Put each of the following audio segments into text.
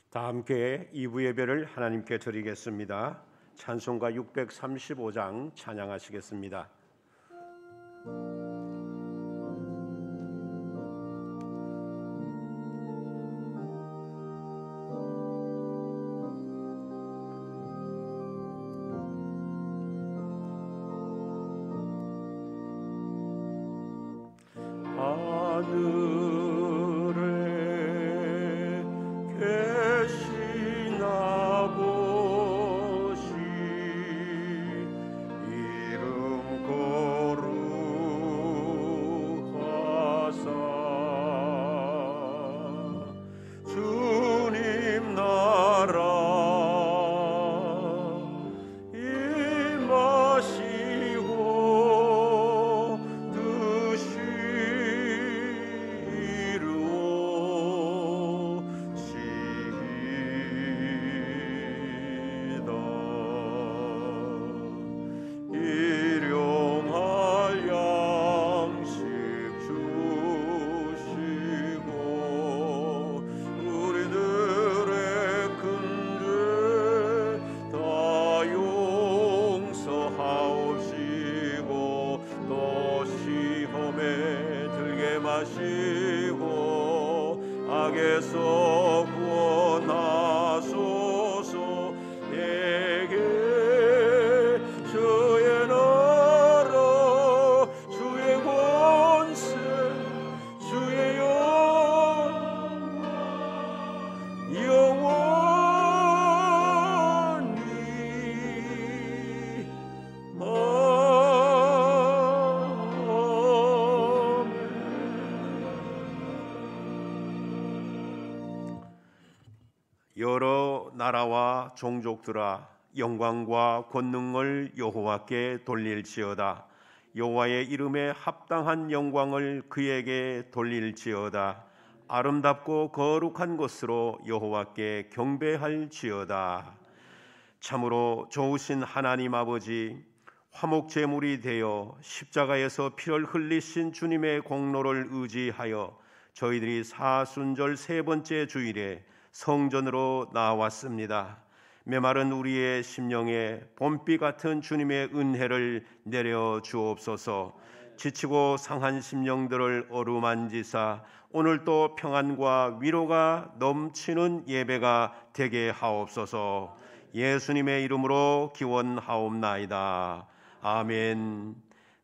다 함께 2부 예배를 하나님께 드리겠습니다. 찬송가 635장 찬양하시겠습니다. 악에서 구원하소서. 내게 주의 나라 주의 권세 주의 영원히 여러 나라와 종족들아 영광과 권능을 여호와께 돌릴지어다. 여호와의 이름에 합당한 영광을 그에게 돌릴지어다. 아름답고 거룩한 것으로 여호와께 경배할지어다. 참으로 좋으신 하나님 아버지, 화목제물이 되어 십자가에서 피를 흘리신 주님의 공로를 의지하여 저희들이 사순절 세 번째 주일에 성전으로 나왔습니다. 메마른 우리의 심령에 봄비 같은 주님의 은혜를 내려 주옵소서. 지치고 상한 심령들을 어루만지사 오늘도 평안과 위로가 넘치는 예배가 되게 하옵소서. 예수님의 이름으로 기원하옵나이다. 아멘.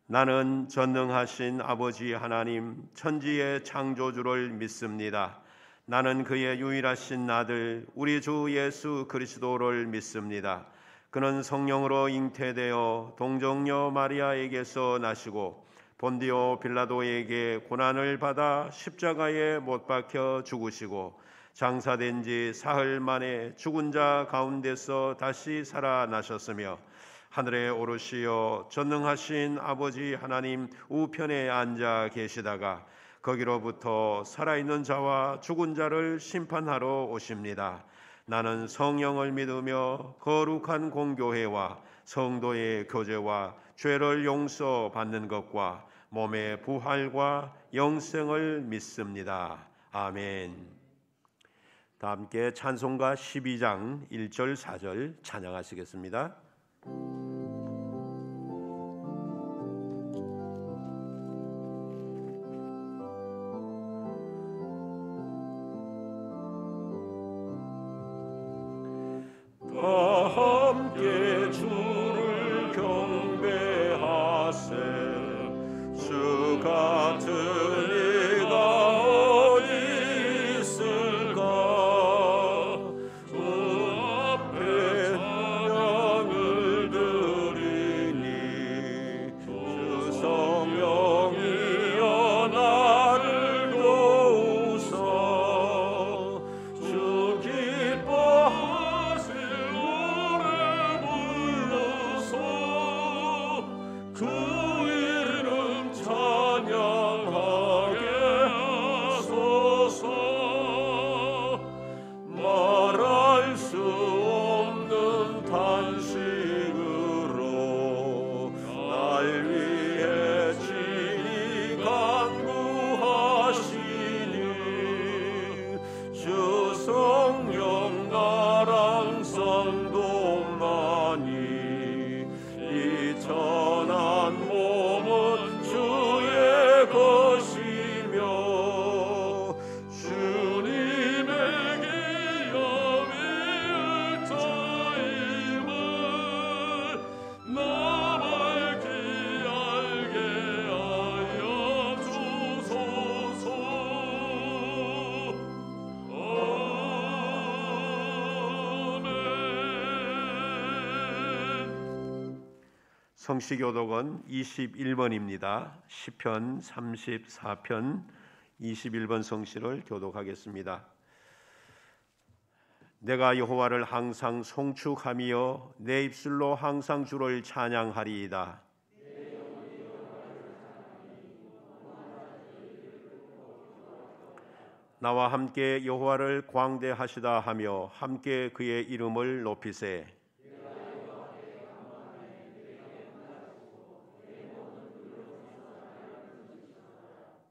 나는 전능하신 아버지 하나님 천지의 창조주를 믿습니다. 나는 그의 유일하신 아들 우리 주 예수 그리스도를 믿습니다. 그는 성령으로 잉태되어 동정녀 마리아에게서 나시고 본디오 빌라도에게 고난을 받아 십자가에 못 박혀 죽으시고 장사된 지 사흘 만에 죽은 자 가운데서 다시 살아나셨으며 하늘에 오르시어 전능하신 아버지 하나님 우편에 앉아 계시다가 거기로부터 살아있는 자와 죽은 자를 심판하러 오십니다. 나는 성령을 믿으며 거룩한 공교회와 성도의 교제와 죄를 용서받는 것과 몸의 부활과 영생을 믿습니다. 아멘. 다 함께 찬송가 12장 1절 4절 찬양하시겠습니다. 함께 주를 경배하세. 주 같은 이가 어디 있을까. 주 앞에 찬양을 성시교독은 21번입니다. 시편 34편 21번 성시를 교독하겠습니다. 내가 여호와를 항상 송축하며 내 입술로 항상 주를 찬양하리이다. 나와 함께 여호와를 광대하시다 하며 함께 그의 이름을 높이세.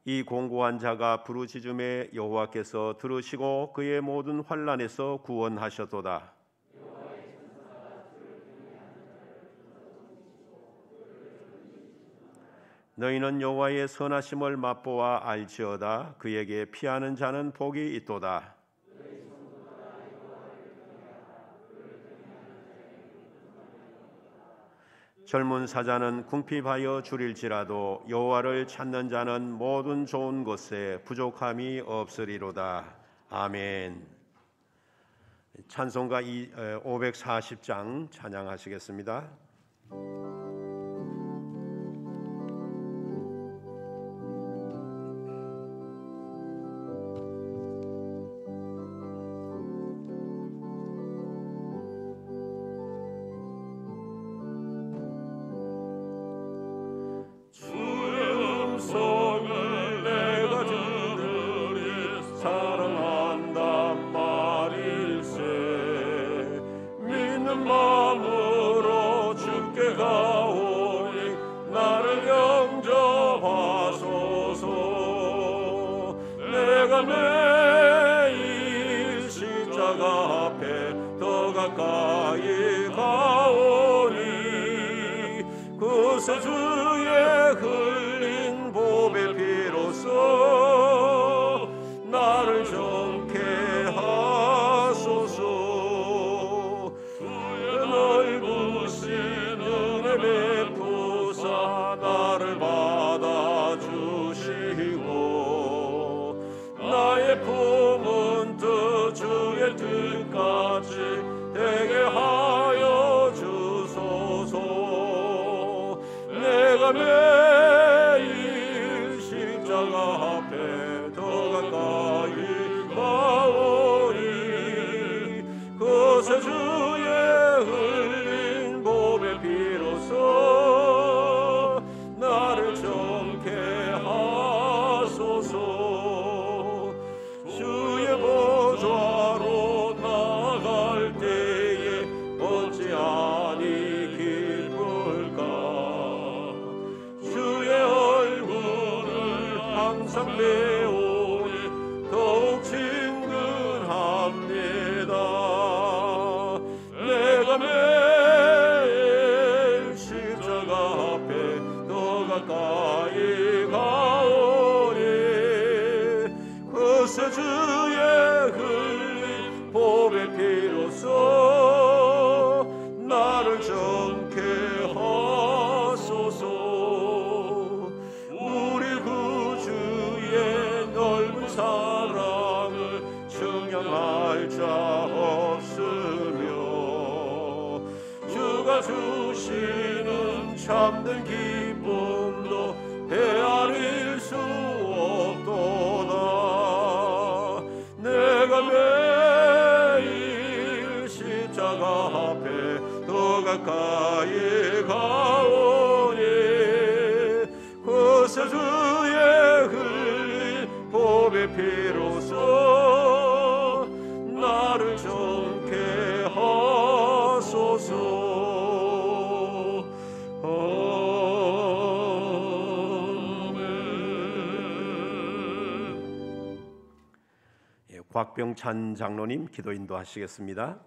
이 공고한 자가 부르짖음에 여호와께서 들으시고 그의 모든 환난에서 구원하셨도다. 너희는 여호와의 선하심을 맛보아 알지어다. 그에게 피하는 자는 복이 있도다. 젊은 사자는 궁핍하여 줄일지라도 여호와를 찾는 자는 모든 좋은 것에 부족함이 없으리로다. 아멘. 찬송가 540장 찬양하시겠습니다. 매일 십자가 앞에 더 가까이 가오니 구세주의 흘린 보배 피로써 나를 정케 하소서. 주의 넓으신 은혜 베푸사 나를 받아주시고 나의 품은 뜻 주의 뜻같이 되게 하여 주소서. 내가 매일 십자가 앞에 더 가까이 가오니 구세주의 흘린 보배 피로써 나를 정케 하소서. 주의 보좌로 나갈 때에 어찌하니 기쁠까. 주의 얼굴을 항상 배우니 더욱 친근합니다. 내가 매일 십자가 앞에 더 가까이 가오니 구세주의 흘린 보배 피로써 나를 정케 하소서. 우리 구주의 넓은 사랑을 증명할 자 없으며 주가 주시는 참된 기쁨도 헤아릴 수 없도다. 내가 매일 십자가 앞에 더 가까이 가오니 구세주의 흘린 보배 피로써 나를 정케 하소서. 곽병찬 장로님 기도 인도하시겠습니다.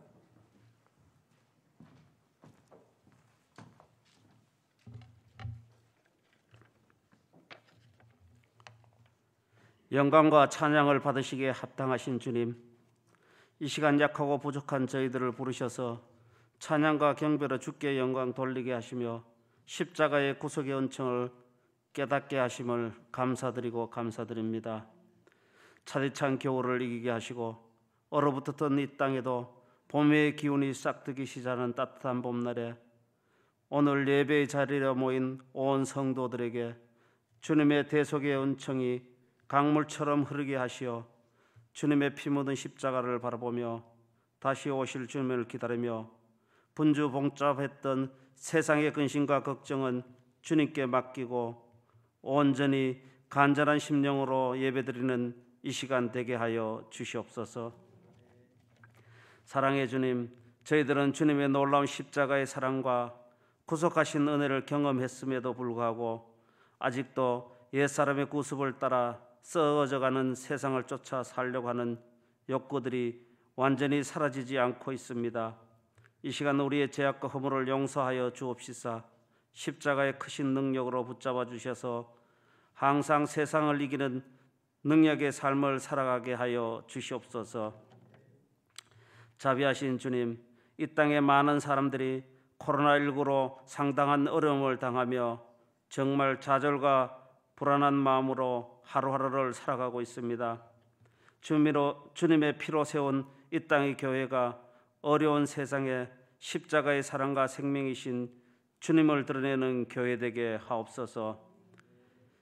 영광과 찬양을 받으시기에 합당하신 주님, 이 시간 약하고 부족한 저희들을 부르셔서 찬양과 경배로 주께 영광 돌리게 하시며 십자가의 구속의 은총을 깨닫게 하심을 감사드리고 감사드립니다. 차디찬 겨울을 이기게 하시고 얼어붙었던 이 땅에도 봄의 기운이 싹트기 시작하는 따뜻한 봄날에 오늘 예배의 자리에 모인 온 성도들에게 주님의 대속의 은총이 강물처럼 흐르게 하시어 주님의 피 묻은 십자가를 바라보며 다시 오실 주님을 기다리며 분주복잡했던 세상의 근심과 걱정은 주님께 맡기고 온전히 간절한 심령으로 예배드리는 이 시간 되게 하여 주시옵소서. 사랑의 주님, 저희들은 주님의 놀라운 십자가의 사랑과 구속하신 은혜를 경험했음에도 불구하고 아직도 옛사람의 구습을 따라 썩어져가는 세상을 쫓아 살려고 하는 욕구들이 완전히 사라지지 않고 있습니다. 이 시간 우리의 죄악과 허물을 용서하여 주옵시사 십자가의 크신 능력으로 붙잡아 주셔서 항상 세상을 이기는 능력의 삶을 살아가게 하여 주시옵소서. 자비하신 주님, 이 땅에 많은 사람들이 코로나19로 상당한 어려움을 당하며 정말 좌절과 불안한 마음으로 하루하루를 살아가고 있습니다. 주님의 피로 세운 이 땅의 교회가 어려운 세상에 십자가의 사랑과 생명이신 주님을 드러내는 교회 되게 하옵소서.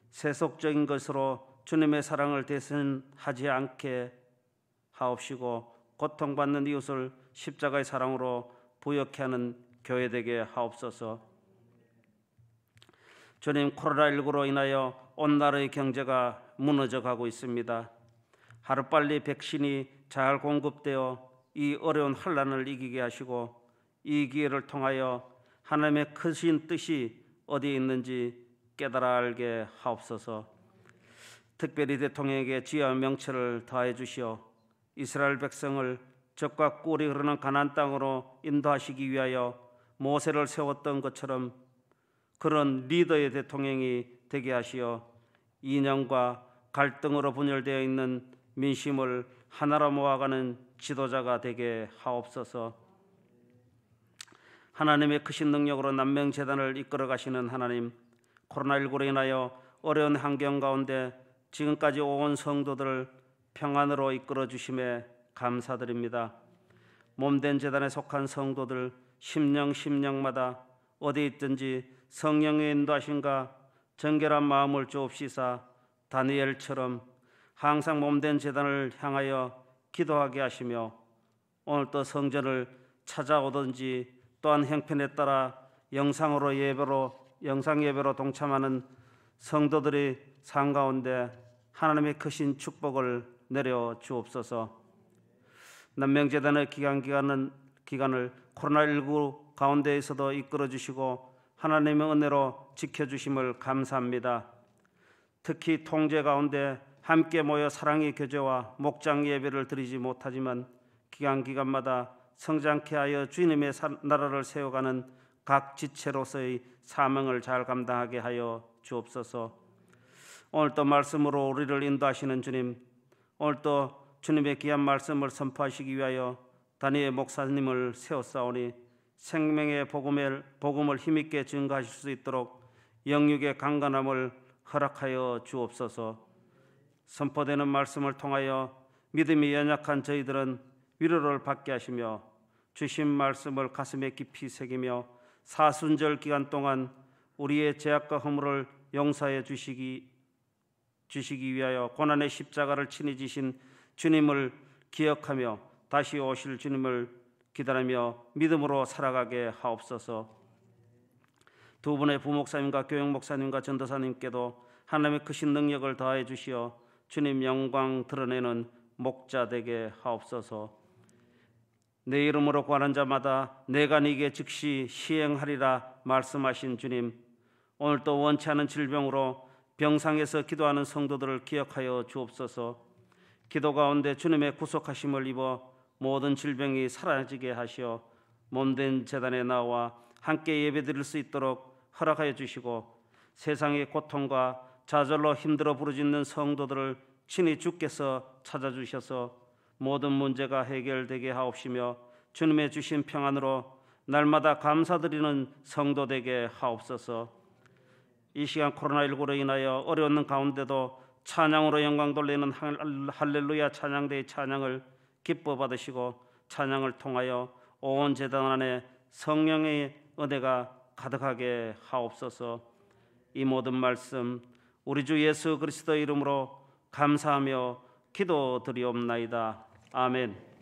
세속적인 것으로 주님의 사랑을 대신하지 않게 하옵시고 고통받는 이웃을 십자가의 사랑으로 부역케 하는 교회 되게 하옵소서. 주님, 코로나19로 인하여 온 나라의 경제가 무너져 가고 있습니다. 하루빨리 백신이 잘 공급되어 이 어려운 환난을 이기게 하시고 이 기회를 통하여 하나님의 크신 뜻이 어디에 있는지 깨달아 알게 하옵소서. 특별히 대통령에게 지혜와 명철을 더하여 주시어 이스라엘 백성을 적과 꿀이 흐르는 가나안 땅으로 인도하시기 위하여 모세를 세웠던 것처럼 그런 리더의 대통령이 되게 하시어 이념과 갈등으로 분열되어 있는 민심을 하나로 모아가는 지도자가 되게 하옵소서. 하나님의 크신 능력으로 난명재단을 이끌어 가시는 하나님, 코로나19로 인하여 어려운 환경 가운데 지금까지 온 성도들을 평안으로 이끌어 주심에 감사드립니다. 몸된 재단에 속한 성도들 심령마다 어디 있든지 성령의 인도하심과 정결한 마음을 주옵시사 다니엘처럼 항상 몸된 재단을 향하여 기도하게 하시며 오늘도 성전을 찾아오든지 또한 형편에 따라 영상 예배로 동참하는 성도들의 삶 가운데 하나님의 크신 축복을 내려 주옵소서. 난명재단의 기간을 코로나19 가운데에서도 이끌어 주시고 하나님의 은혜로 지켜주심을 감사합니다. 특히 통제 가운데 함께 모여 사랑의 교제와 목장 예배를 드리지 못하지만 기간마다 성장케 하여 주님의 나라를 세워가는 각 지체로서의 사명을 잘 감당하게 하여 주옵소서. 오늘도 말씀으로 우리를 인도하시는 주님, 오늘도 주님의 귀한 말씀을 선포하시기 위하여 다니엘 목사님을 세웠사오니 생명의 복음을 힘있게 증거하실 수 있도록 영육의 강건함을 허락하여 주옵소서. 선포되는 말씀을 통하여 믿음이 연약한 저희들은 위로를 받게 하시며 주신 말씀을 가슴에 깊이 새기며 사순절 기간 동안 우리의 죄악과 허물을 용서해 주시기 위하여 고난의 십자가를 친히 지신 주님을 기억하며 다시 오실 주님을 기다리며 믿음으로 살아가게 하옵소서. 두 분의 부목사님과 교육목사님과 전도사님께도 하나님의 크신 능력을 더하여 주시어 주님 영광 드러내는 목자 되게 하옵소서. 내 이름으로 구하는 자마다 내가 네게 즉시 시행하리라 말씀하신 주님, 오늘도 원치 않은 질병으로 병상에서 기도하는 성도들을 기억하여 주옵소서. 기도 가운데 주님의 구속하심을 입어 모든 질병이 사라지게 하시어 몸된 제단에 나와 함께 예배드릴 수 있도록 허락하여 주시고 세상의 고통과 좌절로 힘들어 부르짖는 성도들을 친히 주께서 찾아주셔서 모든 문제가 해결되게 하옵시며 주님의 주신 평안으로 날마다 감사드리는 성도 되게 하옵소서. 이 시간 코로나19로 인하여 어려운 가운데도 찬양으로 영광 돌리는 할렐루야 찬양대의 찬양을 기뻐 받으시고 찬양을 통하여 온 제단 안에 성령의 은혜가 가득하게 하옵소서. 이 모든 말씀 우리 주 예수 그리스도 이름으로 감사하며 기도드리옵나이다. 아멘.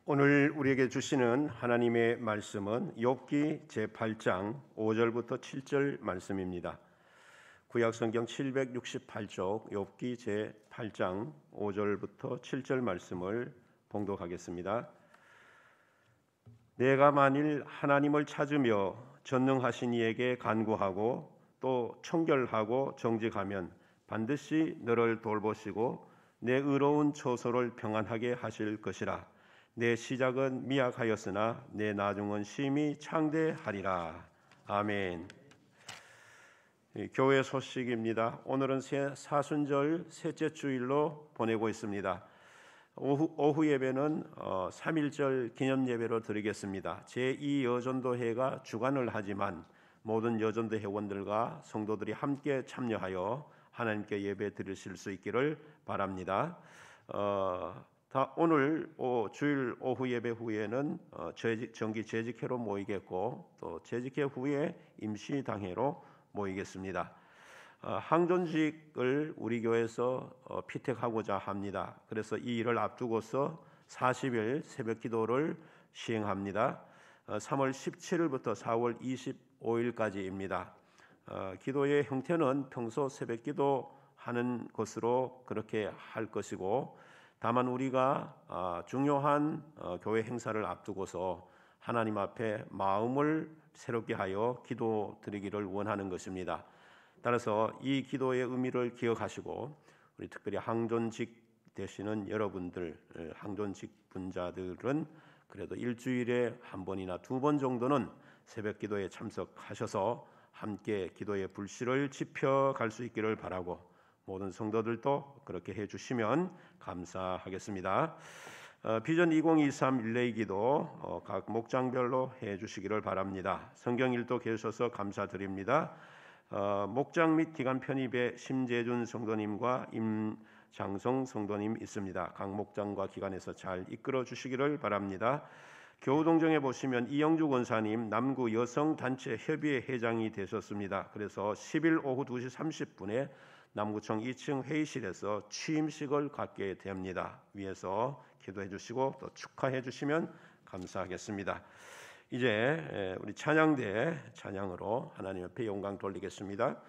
오늘 우리에게 주시는 하나님의 말씀은 욥기 제8장 5절부터 7절 말씀입니다. 구약성경 768쪽 욥기 제8장 5절부터 7절 말씀을 봉독하겠습니다. 내가 만일 하나님을 찾으며 전능하신 이에게 간구하고 또 청결하고 정직하면 반드시 너를 돌보시고 내 의로운 처소를 평안하게 하실 것이라. 내 시작은 미약하였으나 내 나중은 심히 창대하리라. 아멘. 교회 소식입니다. 오늘은 사순절 셋째 주일로 보내고 있습니다. 오후 예배는 3.1절 기념 예배로 드리겠습니다. 제2여전도회가 주관을 하지만 모든 여전도 회원들과 성도들이 함께 참여하여 하나님께 예배 드리실 수 있기를 바랍니다. 오늘 주일 오후 예배 후에는 정기 재직회로 모이겠고 또 재직회 후에 임시당회로 모이겠습니다. 항존직을 우리 교회에서 피택하고자 합니다. 그래서 이 일을 앞두고서 40일 새벽 기도를 시행합니다. 3월 17일부터 4월 25일까지입니다. 기도의 형태는 평소 새벽 기도하는 것으로 그렇게 할 것이고 다만 우리가 중요한 교회 행사를 앞두고서 하나님 앞에 마음을 새롭게 하여 기도드리기를 원하는 것입니다. 따라서 이 기도의 의미를 기억하시고 우리 특별히 항존직 되시는 여러분들, 항존직 분자들은 그래도 일주일에 한 번이나 두 번 정도는 새벽 기도에 참석하셔서 함께 기도의 불씨를 지펴갈 수 있기를 바라고 모든 성도들도 그렇게 해주시면 감사하겠습니다. 비전 2023 릴레이 기도 각 목장별로 해주시기를 바랍니다. 성경 일도 계셔서 감사드립니다. 목장 및 기관 편입에 심재준 성도님과 임장성 성도님 있습니다. 각 목장과 기관에서 잘 이끌어 주시기를 바랍니다. 교우동정에 보시면 이영주 권사님 남구 여성단체 협의회 회장이 되셨습니다. 그래서 10일 오후 2시 30분에 남구청 2층 회의실에서 취임식을 갖게 됩니다. 위에서 기도해 주시고 또 축하해 주시면 감사하겠습니다. 이제 우리 찬양대 찬양으로 하나님 앞에 영광 돌리겠습니다.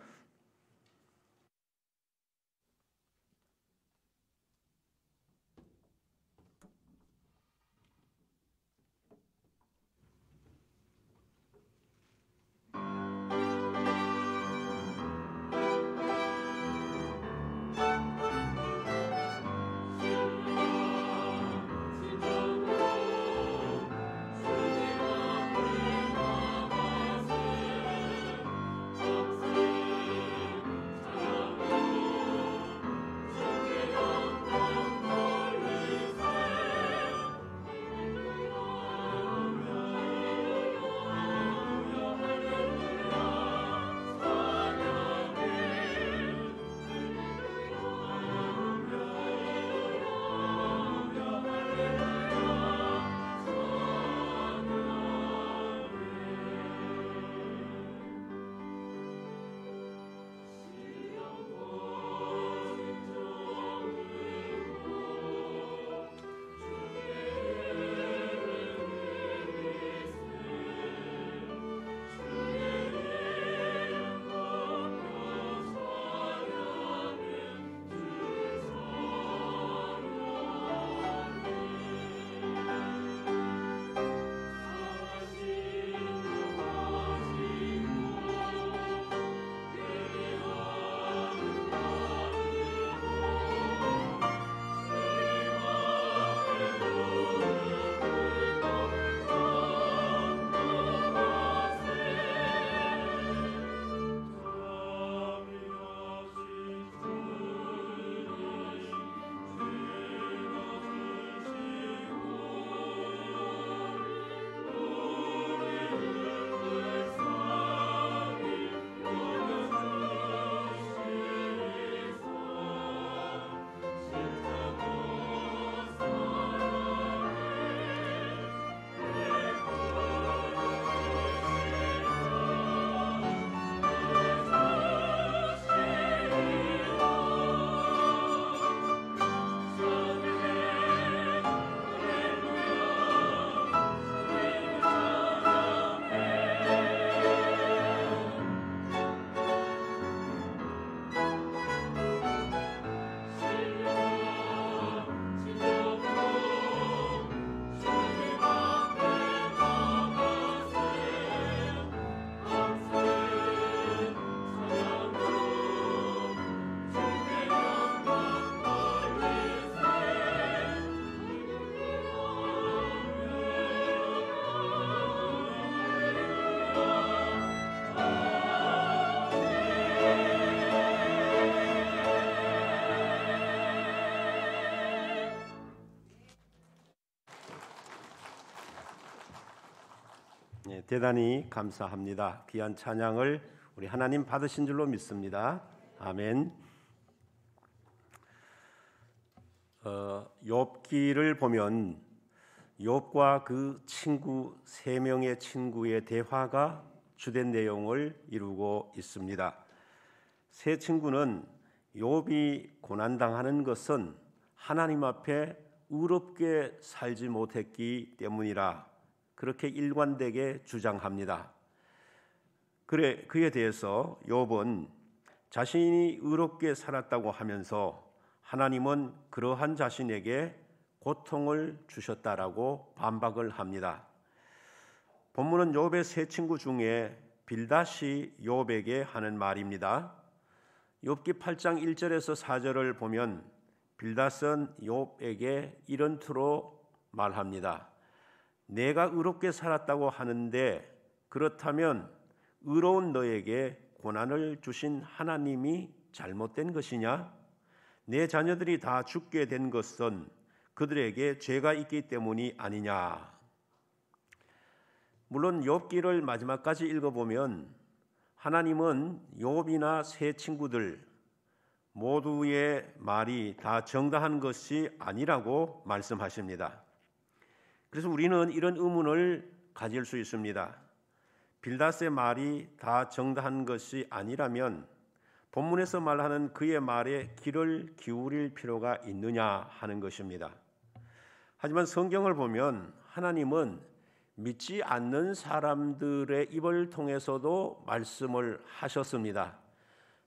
대단히 감사합니다. 귀한 찬양을 우리 하나님 받으신 줄로 믿습니다. 아멘. 욥기를 보면 욥과 그 친구 세 명의 친구의 대화가 주된 내용을 이루고 있습니다. 세 친구는 욥이 고난당하는 것은 하나님 앞에 의롭게 살지 못했기 때문이라 그렇게 일관되게 주장합니다. 그에 대해서 욥은 자신이 의롭게 살았다고 하면서 하나님은 그러한 자신에게 고통을 주셨다라고 반박을 합니다. 본문은 욥의 세 친구 중에 빌닷이 욥에게 하는 말입니다. 욥기 8장 1절에서 4절을 보면 빌닷은 욥에게 이런 투로 말합니다. 내가 의롭게 살았다고 하는데 그렇다면 의로운 너에게 고난을 주신 하나님이 잘못된 것이냐? 내 자녀들이 다 죽게 된 것은 그들에게 죄가 있기 때문이 아니냐? 물론 욥기를 마지막까지 읽어보면 하나님은 욥이나 세 친구들 모두의 말이 다 정당한 것이 아니라고 말씀하십니다. 그래서 우리는 이런 의문을 가질 수 있습니다. 빌닷의 말이 다 정당한 것이 아니라면 본문에서 말하는 그의 말에 귀를 기울일 필요가 있느냐 하는 것입니다. 하지만 성경을 보면 하나님은 믿지 않는 사람들의 입을 통해서도 말씀을 하셨습니다.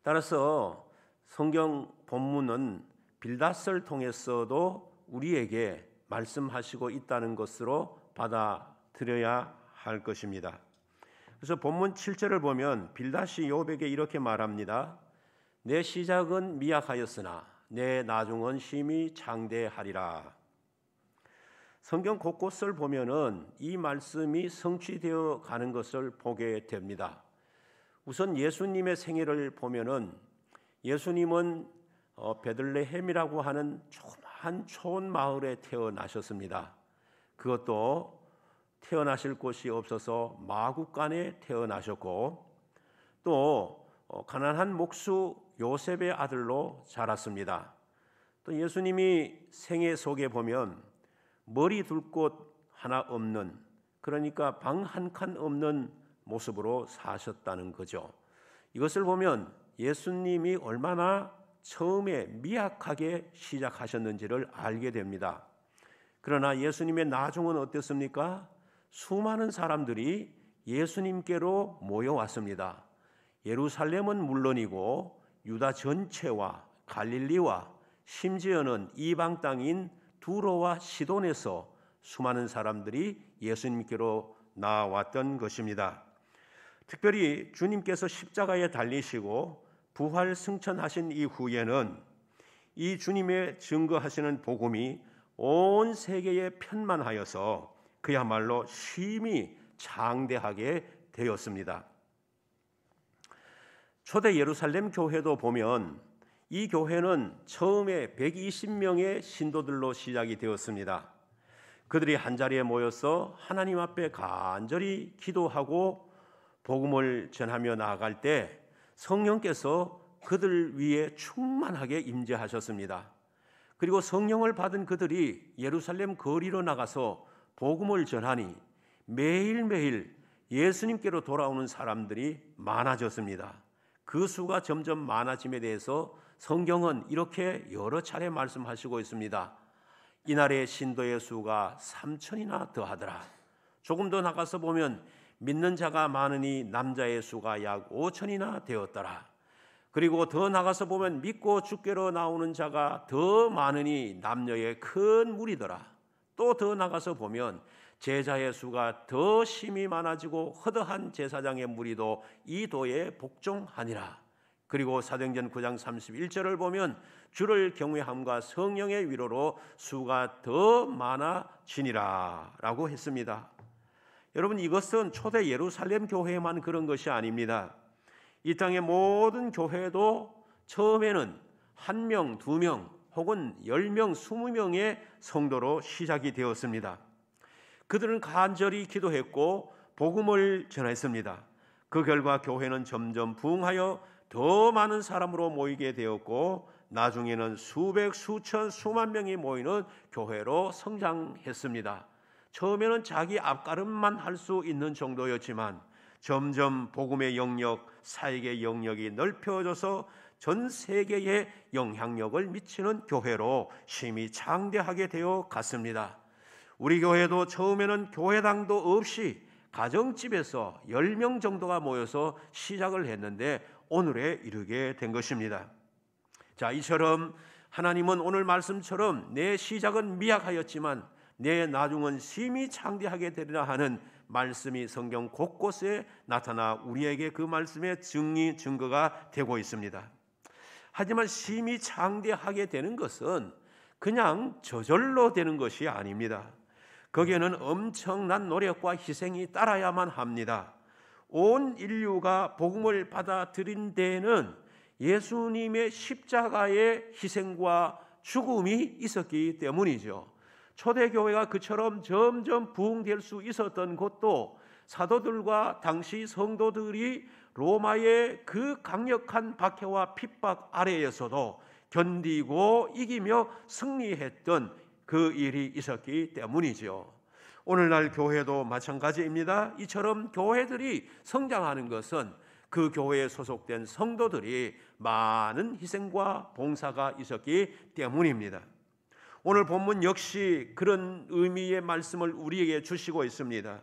따라서 성경 본문은 빌닷을 통해서도 우리에게 말씀하시고 있다는 것으로 받아들여야 할 것입니다. 그래서 본문 7절을 보면 빌닷이 욥에게 이렇게 말합니다. 내 시작은 미약하였으나 내 나중은 심히 장대하리라. 성경 곳곳을 보면은 이 말씀이 성취되어 가는 것을 보게 됩니다. 우선 예수님의 생애를 보면은 예수님은 베들레헴이라고 하는 조그마한 촌 마을에 태어나셨습니다. 그것도 태어나실 곳이 없어서 마구간에 태어나셨고 또 가난한 목수 요셉의 아들로 자랐습니다. 또 예수님이 생애 속에 보면 머리 둘 곳 하나 없는, 그러니까 방 한 칸 없는 모습으로 사셨다는 거죠. 이것을 보면 예수님이 얼마나 처음에 미약하게 시작하셨는지를 알게 됩니다. 그러나 예수님의 나중은 어땠습니까? 수많은 사람들이 예수님께로 모여왔습니다. 예루살렘은 물론이고 유다 전체와 갈릴리와 심지어는 이방 땅인 두로와 시돈에서 수많은 사람들이 예수님께로 나왔던 것입니다. 특별히 주님께서 십자가에 달리시고 부활 승천하신 이후에는 이 주님의 증거하시는 복음이 온 세계에 편만하여서 그야말로 심히 장대하게 되었습니다. 초대 예루살렘 교회도 보면 이 교회는 처음에 120명의 신도들로 시작이 되었습니다. 그들이 한자리에 모여서 하나님 앞에 간절히 기도하고 복음을 전하며 나아갈 때 성령께서 그들 위에 충만하게 임재하셨습니다. 그리고 성령을 받은 그들이 예루살렘 거리로 나가서 복음을 전하니 매일매일 예수님께로 돌아오는 사람들이 많아졌습니다. 그 수가 점점 많아짐에 대해서 성경은 이렇게 여러 차례 말씀하시고 있습니다. 이날의 신도의 수가 3,000이나 더하더라. 조금 더 나가서 보면 믿는 자가 많으니 남자의 수가 약 5,000이나 되었더라. 그리고 더 나가서 보면 믿고 주께로 나오는 자가 더 많으니 남녀의 큰 무리더라. 또 더 나가서 보면 제자의 수가 더 심히 많아지고 허다한 제사장의 무리도 이 도에 복종하니라. 그리고 사도행전 9장 31절을 보면 주를 경외함과 성령의 위로로 수가 더 많아지니라 라고 했습니다. 여러분, 이것은 초대 예루살렘 교회만 그런 것이 아닙니다. 이 땅의 모든 교회도 처음에는 1명, 2명 혹은 10명, 20명의 성도로 시작이 되었습니다. 그들은 간절히 기도했고 복음을 전했습니다. 그 결과 교회는 점점 부흥하여 더 많은 사람으로 모이게 되었고 나중에는 수백, 수천, 수만 명이 모이는 교회로 성장했습니다. 처음에는 자기 앞가름만 할 수 있는 정도였지만 점점 복음의 영역, 사역의 영역이 넓혀져서 전 세계에 영향력을 미치는 교회로 심히 장대하게 되어 갔습니다. 우리 교회도 처음에는 교회당도 없이 가정집에서 10명 정도가 모여서 시작을 했는데 오늘에 이르게 된 것입니다. 자, 이처럼 하나님은 오늘 말씀처럼 내 시작은 미약하였지만 내 나중은 심히 창대하게 되리라 하는 말씀이 성경 곳곳에 나타나 우리에게 그 말씀의 증거가 되고 있습니다. 하지만 심히 창대하게 되는 것은 그냥 저절로 되는 것이 아닙니다. 거기에는 엄청난 노력과 희생이 따라야만 합니다. 온 인류가 복음을 받아들인 데에는 예수님의 십자가의 희생과 죽음이 있었기 때문이죠. 초대교회가 그처럼 점점 부흥될 수 있었던 것도 사도들과 당시 성도들이 로마의 그 강력한 박해와 핍박 아래에서도 견디고 이기며 승리했던 그 일이 있었기 때문이죠. 오늘날 교회도 마찬가지입니다. 이처럼 교회들이 성장하는 것은 그 교회에 소속된 성도들이 많은 희생과 봉사가 있었기 때문입니다. 오늘 본문 역시 그런 의미의 말씀을 우리에게 주시고 있습니다.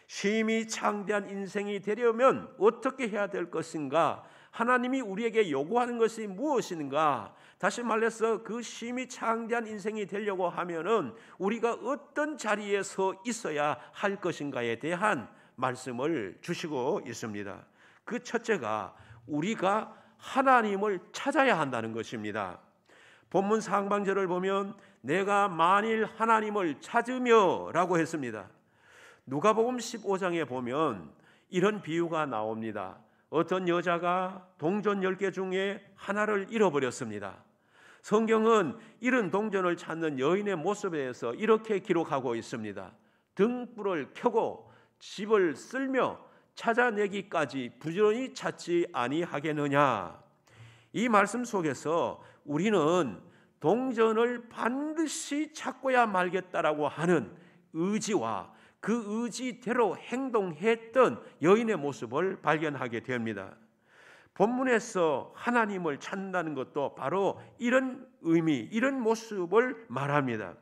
심히 창대한 인생이 되려면 어떻게 해야 될 것인가? 하나님이 우리에게 요구하는 것이 무엇인가? 다시 말해서 그 심히 창대한 인생이 되려고 하면은 우리가 어떤 자리에 서 있어야 할 것인가에 대한 말씀을 주시고 있습니다. 그 첫째가 우리가 하나님을 찾아야 한다는 것입니다. 본문 상반절을 보면 내가 만일 하나님을 찾으며 라고 했습니다. 누가복음 15장에 보면 이런 비유가 나옵니다. 어떤 여자가 동전 10개 중에 하나를 잃어버렸습니다. 성경은 이런 동전을 찾는 여인의 모습에 대해서 이렇게 기록하고 있습니다. 등불을 켜고 집을 쓸며 찾아내기까지 부지런히 찾지 아니하겠느냐. 이 말씀 속에서 우리는 동전을 반드시 찾고야 말겠다라고 하는 의지와 그 의지대로 행동했던 여인의 모습을 발견하게 됩니다. 본문에서 하나님을 찾는다는 것도 바로 이런 의미, 이런 모습을 말합니다.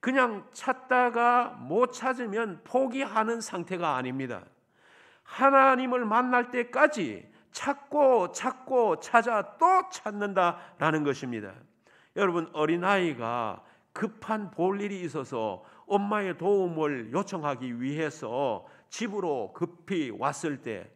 그냥 찾다가 못 찾으면 포기하는 상태가 아닙니다. 하나님을 만날 때까지 찾고 찾아 또 찾는다라는 것입니다. 여러분, 어린아이가 급한 볼일이 있어서 엄마의 도움을 요청하기 위해서 집으로 급히 왔을 때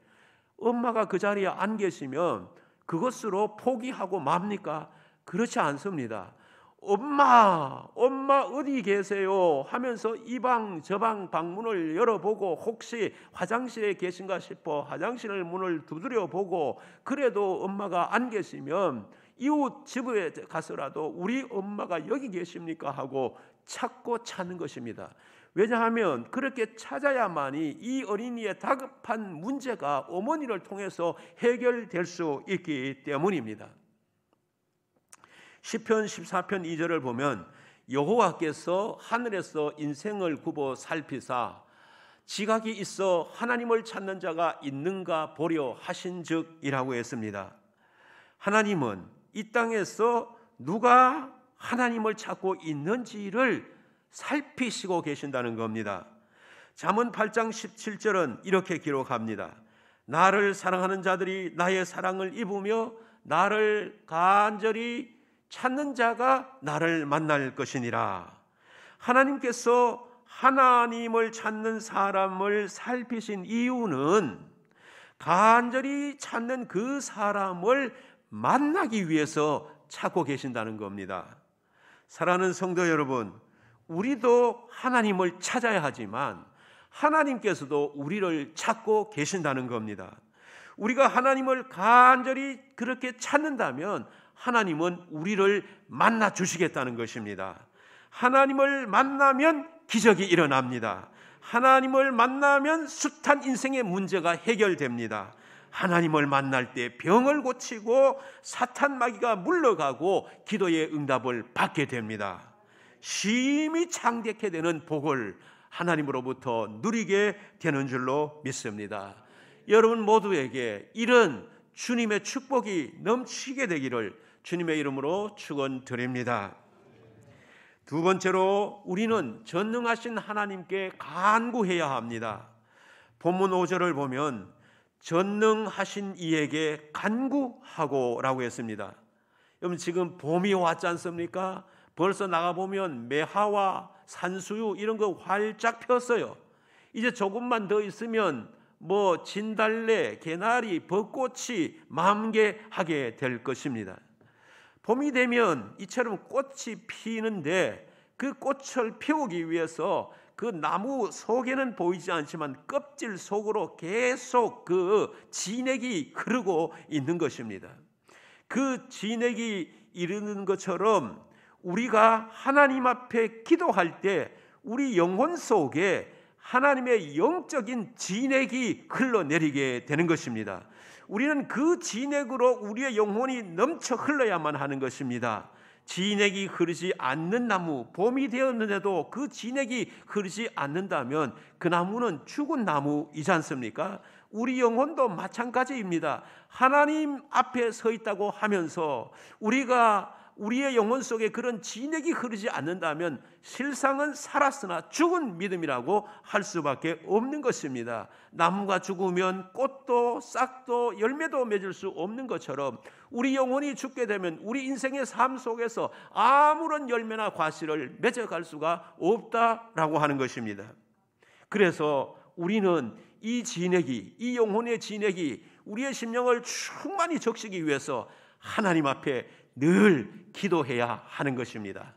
엄마가 그 자리에 안 계시면 그것으로 포기하고 맙니까? 그렇지 않습니다. 엄마 어디 계세요? 하면서 이 방 저 방 방문을 열어보고 혹시 화장실에 계신가 싶어 화장실 문을 두드려보고 그래도 엄마가 안 계시면 이웃 집에 가서라도 우리 엄마가 여기 계십니까? 하고 찾고 찾는 것입니다. 왜냐하면 그렇게 찾아야만이 이 어린이의 다급한 문제가 어머니를 통해서 해결될 수 있기 때문입니다. 시편 14편 2절을 보면 여호와께서 하늘에서 인생을 굽어 살피사 지각이 있어 하나님을 찾는 자가 있는가 보려 하신즉이라고 했습니다. 하나님은 이 땅에서 누가 하나님을 찾고 있는지를 살피시고 계신다는 겁니다. 잠언 8장 17절은 이렇게 기록합니다. 나를 사랑하는 자들이 나의 사랑을 입으며 나를 간절히 찾는 자가 나를 만날 것이니라. 하나님께서 하나님을 찾는 사람을 살피신 이유는 간절히 찾는 그 사람을 만나기 위해서 찾고 계신다는 겁니다. 사랑하는 성도 여러분, 우리도 하나님을 찾아야 하지만 하나님께서도 우리를 찾고 계신다는 겁니다. 우리가 하나님을 간절히 그렇게 찾는다면 하나님은 우리를 만나 주시겠다는 것입니다. 하나님을 만나면 기적이 일어납니다. 하나님을 만나면 숱한 인생의 문제가 해결됩니다. 하나님을 만날 때 병을 고치고 사탄 마귀가 물러가고 기도의 응답을 받게 됩니다. 심히 창대케 되는 복을 하나님으로부터 누리게 되는 줄로 믿습니다. 여러분 모두에게 이런 주님의 축복이 넘치게 되기를 주님의 이름으로 축원드립니다. 두 번째로 우리는 전능하신 하나님께 간구해야 합니다. 본문 5절을 보면 전능하신 이에게 간구하고 라고 했습니다. 여러분 지금 봄이 왔지 않습니까? 벌써 나가보면 매화와 산수유 이런 거 활짝 폈어요. 이제 조금만 더 있으면 진달래, 개나리, 벚꽃이 만개하게 될 것입니다. 봄이 되면 이처럼 꽃이 피는데 그 꽃을 피우기 위해서 그 나무 속에는 보이지 않지만 껍질 속으로 계속 그 진액이 흐르고 있는 것입니다. 그 진액이 이르는 것처럼 우리가 하나님 앞에 기도할 때 우리 영혼 속에 하나님의 영적인 진액이 흘러내리게 되는 것입니다. 우리는 그 진액으로 우리의 영혼이 넘쳐 흘러야만 하는 것입니다. 진액이 흐르지 않는 나무, 봄이 되었는데도 그 진액이 흐르지 않는다면 그 나무는 죽은 나무이지 않습니까? 우리 영혼도 마찬가지입니다. 하나님 앞에 서 있다고 하면서 우리가 우리의 영혼 속에 그런 진액이 흐르지 않는다면 실상은 살았으나 죽은 믿음이라고 할 수밖에 없는 것입니다. 나무가 죽으면 꽃도 싹도 열매도 맺을 수 없는 것처럼 우리 영혼이 죽게 되면 우리 인생의 삶 속에서 아무런 열매나 과실을 맺어갈 수가 없다라고 하는 것입니다. 그래서 우리는 이 진액이, 이 영혼의 진액이 우리의 심령을 충만히 적시기 위해서 하나님 앞에 늘 기도해야 하는 것입니다.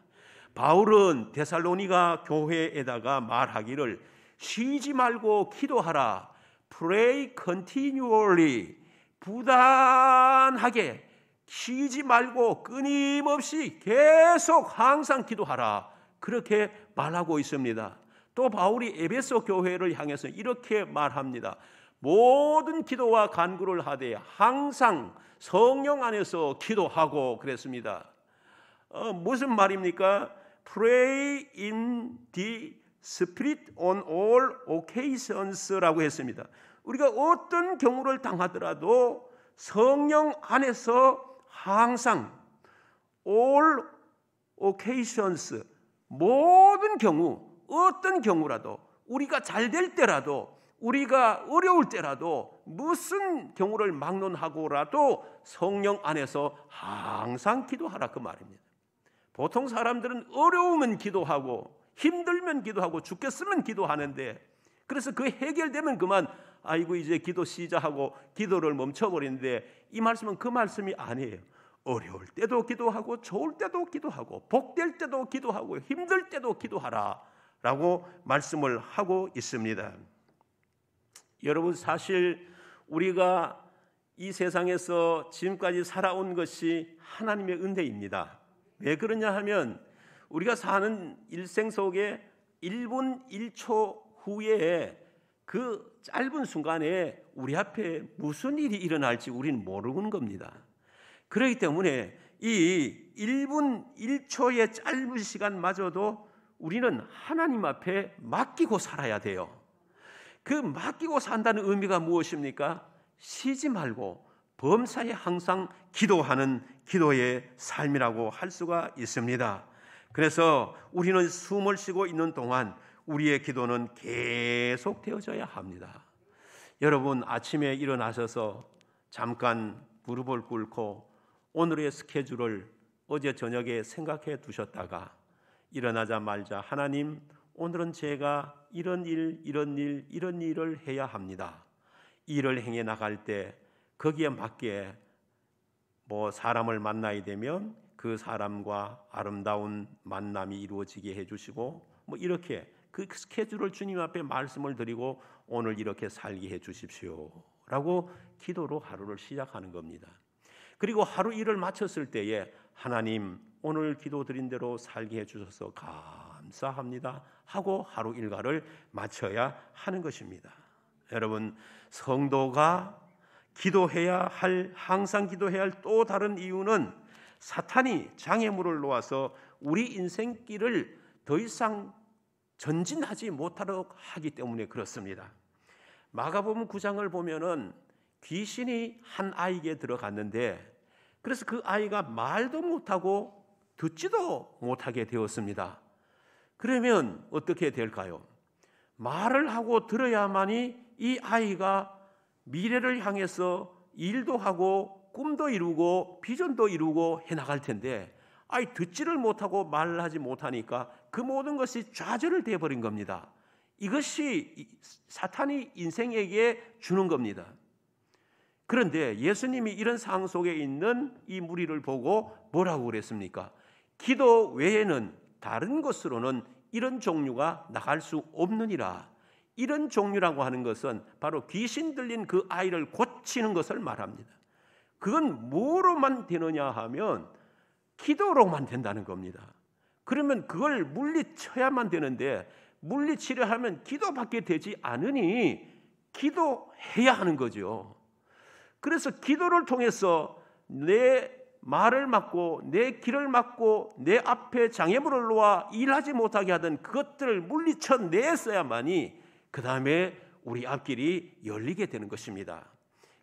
바울은 데살로니가 교회에다가 말하기를 쉬지 말고 기도하라. Pray continually. 부단하게 쉬지 말고 끊임없이 계속 항상 기도하라. 그렇게 말하고 있습니다. 또 바울이 에베소 교회를 향해서 이렇게 말합니다. 모든 기도와 간구를 하되 항상 성령 안에서 기도하고 그랬습니다. 무슨 말입니까? Pray in the Spirit on all occasions라고 했습니다. 우리가 어떤 경우를 당하더라도 성령 안에서 항상 all occasions 모든 경우 어떤 경우라도 우리가 잘 될 때라도 우리가 어려울 때라도 무슨 경우를 막론하고라도 성령 안에서 항상 기도하라 그 말입니다. 보통 사람들은 어려우면 기도하고 힘들면 기도하고 죽겠으면 기도하는데 그래서 그 해결되면 그만 아이고 이제 기도 시작하고 기도를 멈춰버리는데 이 말씀은 그 말씀이 아니에요. 어려울 때도 기도하고 좋을 때도 기도하고 복될 때도 기도하고 힘들 때도 기도하라 라고 말씀을 하고 있습니다. 여러분 사실 우리가 이 세상에서 지금까지 살아온 것이 하나님의 은혜입니다. 왜 그러냐 하면 우리가 사는 일생 속에 1분 1초 후에 그 짧은 순간에 우리 앞에 무슨 일이 일어날지 우리는 모르는 겁니다. 그렇기 때문에 이 1분 1초의 짧은 시간마저도 우리는 하나님 앞에 맡기고 살아야 돼요. 그 맡기고 산다는 의미가 무엇입니까? 쉬지 말고 범사에 항상 기도하는 기도의 삶이라고 할 수가 있습니다. 그래서 우리는 숨을 쉬고 있는 동안 우리의 기도는 계속 되어져야 합니다. 여러분 아침에 일어나셔서 잠깐 무릎을 꿇고 오늘의 스케줄을 어제 저녁에 생각해 두셨다가 일어나자마자 하나님 오늘은 제가 이런 일을 해야 합니다. 일을 행해 나갈 때 거기에 맞게 사람을 만나야 되면 그 사람과 아름다운 만남이 이루어지게 해주시고 이렇게 그 스케줄을 주님 앞에 말씀을 드리고 오늘 이렇게 살게 해주십시오 라고 기도로 하루를 시작하는 겁니다. 그리고 하루 일을 마쳤을 때에 하나님 오늘 기도 드린 대로 살게 해주셔서 감사합니다 하고 하루 일과를 마쳐야 하는 것입니다. 여러분, 성도가 기도해야 할, 항상 기도해야 할 또 다른 이유는 사탄이 장애물을 놓아서 우리 인생길을 더 이상 전진하지 못하도록 하기 때문에 그렇습니다. 마가복음 9장을 보면은 귀신이 한 아이에게 들어갔는데, 그래서 그 아이가 말도 못하고 듣지도 못하게 되었습니다. 그러면 어떻게 될까요? 말을 하고 들어야만이 이 아이가 미래를 향해서 일도 하고 꿈도 이루고 비전도 이루고 해나갈 텐데, 아이 듣지를 못하고 말을 하지 못하니까 그 모든 것이 좌절을 되어버린 겁니다. 이것이 사탄이 인생에게 주는 겁니다. 그런데 예수님이 이런 상황 속에 있는 이 무리를 보고 뭐라고 그랬습니까? 기도 외에는 다른 것으로는 이런 종류가 나갈 수 없느니라. 이런 종류라고 하는 것은 바로 귀신 들린 그 아이를 고치는 것을 말합니다. 그건 뭐로만 되느냐 하면 기도로만 된다는 겁니다. 그러면 그걸 물리쳐야만 되는데, 물리치려 하면 기도밖에 되지 않으니 기도해야 하는 거죠. 그래서 기도를 통해서 내 말을 막고 내 길을 막고 내 앞에 장애물을 놓아 일하지 못하게 하던 그것들을 물리쳐냈어야만이 그 다음에 우리 앞길이 열리게 되는 것입니다.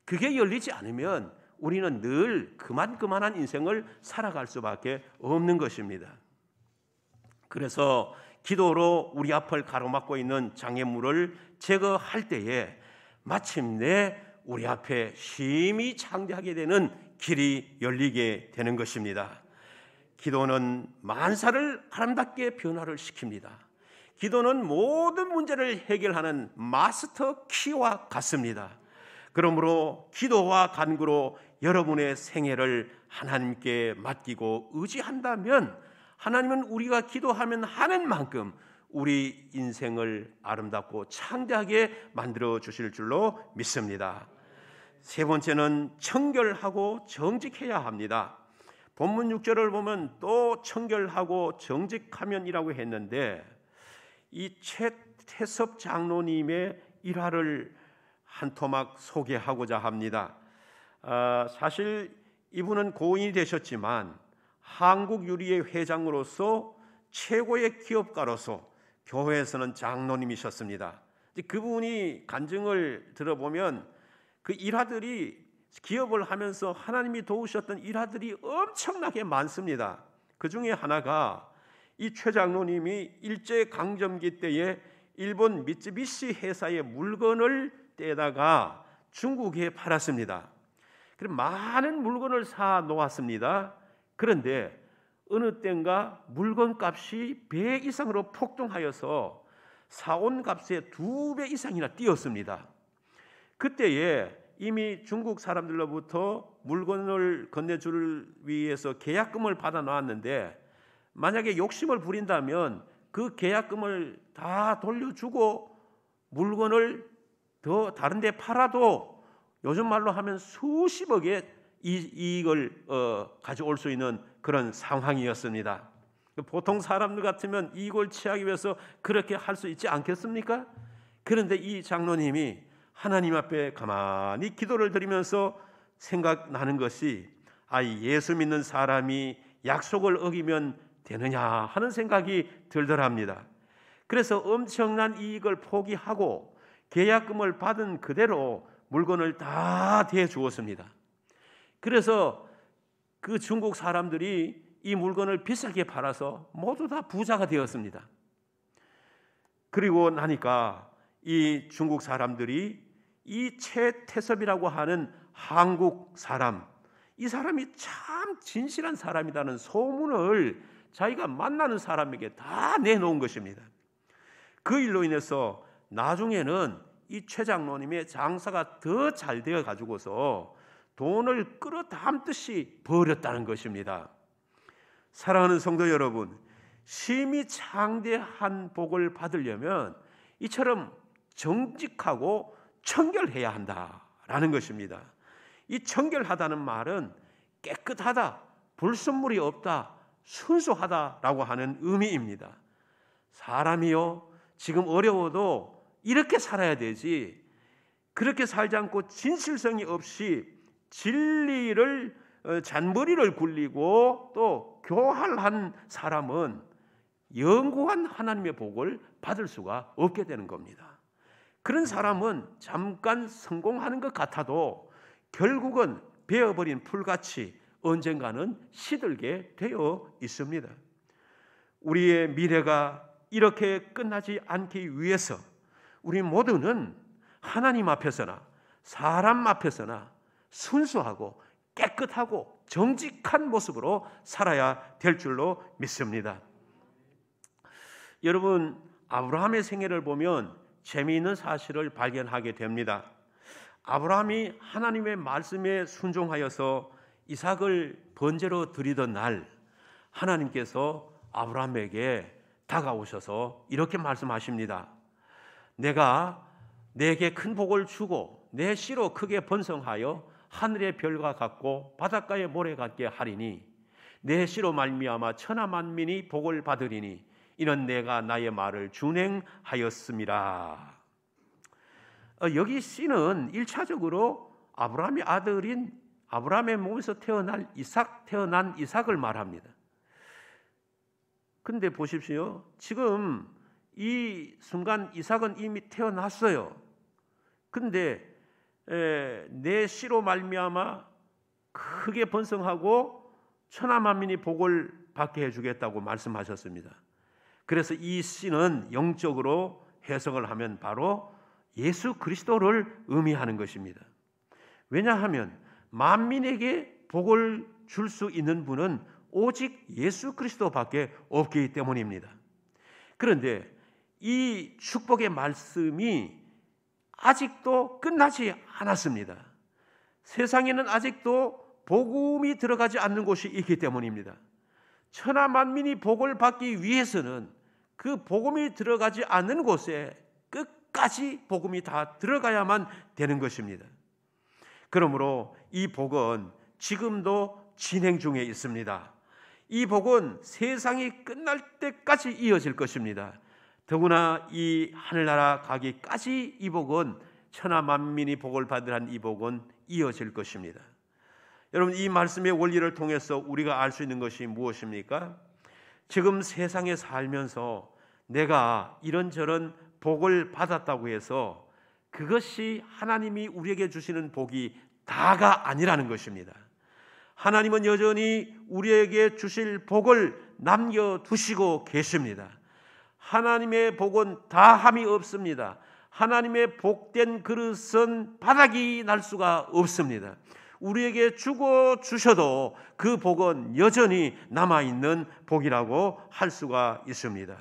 그게 열리지 않으면 우리는 늘 그만한 인생을 살아갈 수밖에 없는 것입니다. 그래서 기도로 우리 앞을 가로막고 있는 장애물을 제거할 때에 마침내 우리 앞에 힘이 창대하게 되는 길이 열리게 되는 것입니다. 기도는 만사를 아름답게 변화를 시킵니다. 기도는 모든 문제를 해결하는 마스터 키와 같습니다. 그러므로 기도와 간구로 여러분의 생애를 하나님께 맡기고 의지한다면 하나님은 우리가 기도하면 하는 만큼 우리 인생을 아름답고 창대하게 만들어 주실 줄로 믿습니다. 세 번째는 청결하고 정직해야 합니다. 본문 6절을 보면 또 청결하고 정직하면이라고 했는데, 이 최태섭 장로님의 일화를 한 토막 소개하고자 합니다. 사실 이분은 고인이 되셨지만 한국유리의 회장으로서 최고의 기업가로서 교회에서는 장로님이셨습니다. 그분이 간증을 들어보면 그 일화들이, 기업을 하면서 하나님이 도우셨던 일화들이 엄청나게 많습니다. 그 중에 하나가 이 최 장로님이 일제강점기 때에 일본 미쯔비시 회사의 물건을 떼다가 중국에 팔았습니다. 그럼 많은 물건을 사 놓았습니다. 그런데 어느 때인가 물건값이 배 이상으로 폭등하여서 사온 값의 2배 이상이나 뛰었습니다. 그때에 이미 중국 사람들로부터 물건을 건네줄 위해서 계약금을 받아 놨는데, 만약에 욕심을 부린다면 그 계약금을 다 돌려주고 물건을 더 다른 데 팔아도 요즘 말로 하면 수십억의 이익을 가져올 수 있는 그런 상황이었습니다. 보통 사람들 같으면 이익을 취하기 위해서 그렇게 할 수 있지 않겠습니까? 그런데 이 장로님이 하나님 앞에 가만히 기도를 드리면서 생각나는 것이, 예수 믿는 사람이 약속을 어기면 되느냐 하는 생각이 들더랍니다. 그래서 엄청난 이익을 포기하고 계약금을 받은 그대로 물건을 다 대주었습니다. 그래서 그 중국 사람들이 이 물건을 비싸게 팔아서 모두 다 부자가 되었습니다. 그리고 나니까 이 중국 사람들이 이 최태섭이라고 하는 한국 사람, 이 사람이 참 진실한 사람이라는 소문을 자기가 만나는 사람에게 다 내놓은 것입니다. 그 일로 인해서 나중에는 이 최 장로님의 장사가 더 잘 되어 가지고서 돈을 끌어담듯이 벌었다는 것입니다. 사랑하는 성도 여러분, 심히 창대한 복을 받으려면 이처럼 정직하고 청결해야 한다라는 것입니다. 이 청결하다는 말은 깨끗하다, 불순물이 없다, 순수하다라고 하는 의미입니다. 사람이요, 지금 어려워도 이렇게 살아야 되지, 그렇게 살지 않고 진실성이 없이 진리를 잔머리를 굴리고 또 교활한 사람은 영구한 하나님의 복을 받을 수가 없게 되는 겁니다. 그런 사람은 잠깐 성공하는 것 같아도 결국은 베어버린 풀같이 언젠가는 시들게 되어 있습니다. 우리의 미래가 이렇게 끝나지 않기 위해서 우리 모두는 하나님 앞에서나 사람 앞에서나 순수하고 깨끗하고 정직한 모습으로 살아야 될 줄로 믿습니다. 여러분, 아브라함의 생애를 보면 재미있는 사실을 발견하게 됩니다. 아브라함이 하나님의 말씀에 순종하여서 이삭을 번제로 드리던 날, 하나님께서 아브라함에게 다가오셔서 이렇게 말씀하십니다. 내가 내게 큰 복을 주고 내 씨로 크게 번성하여 하늘의 별과 같고 바닷가의 모래 같게 하리니 내 씨로 말미암아 천하 만민이 복을 받으리니 이는 내가 나의 말을 준행하였음이라. 여기 씨는 1차적으로 아브라함의 아들인 아브라함의 몸에서 태어난 이삭을 말합니다. 근데 보십시오. 지금 이 순간 이삭은 이미 태어났어요. 근데 내 씨로 말미암아 크게 번성하고 천하 만민이 복을 받게 해주겠다고 말씀하셨습니다. 그래서 이 씨는 영적으로 해석을 하면 바로 예수 그리스도를 의미하는 것입니다. 왜냐하면 만민에게 복을 줄 수 있는 분은 오직 예수 그리스도밖에 없기 때문입니다. 그런데 이 축복의 말씀이 아직도 끝나지 않았습니다. 세상에는 아직도 복음이 들어가지 않는 곳이 있기 때문입니다. 천하 만민이 복을 받기 위해서는 그 복음이 들어가지 않는 곳에 끝까지 복음이 다 들어가야만 되는 것입니다. 그러므로 이 복은 지금도 진행 중에 있습니다. 이 복은 세상이 끝날 때까지 이어질 것입니다. 더구나 이 하늘나라 가기까지 이 복은 천하 만민이 복을 받으란 이 복은 이어질 것입니다. 여러분, 이 말씀의 원리를 통해서 우리가 알 수 있는 것이 무엇입니까? 지금 세상에 살면서 내가 이런저런 복을 받았다고 해서 그것이 하나님이 우리에게 주시는 복이 다가 아니라는 것입니다. 하나님은 여전히 우리에게 주실 복을 남겨두시고 계십니다. 하나님의 복은 다함이 없습니다. 하나님의 복된 그릇은 바닥이 날 수가 없습니다. 우리에게 주고 주셔도 그 복은 여전히 남아있는 복이라고 할 수가 있습니다.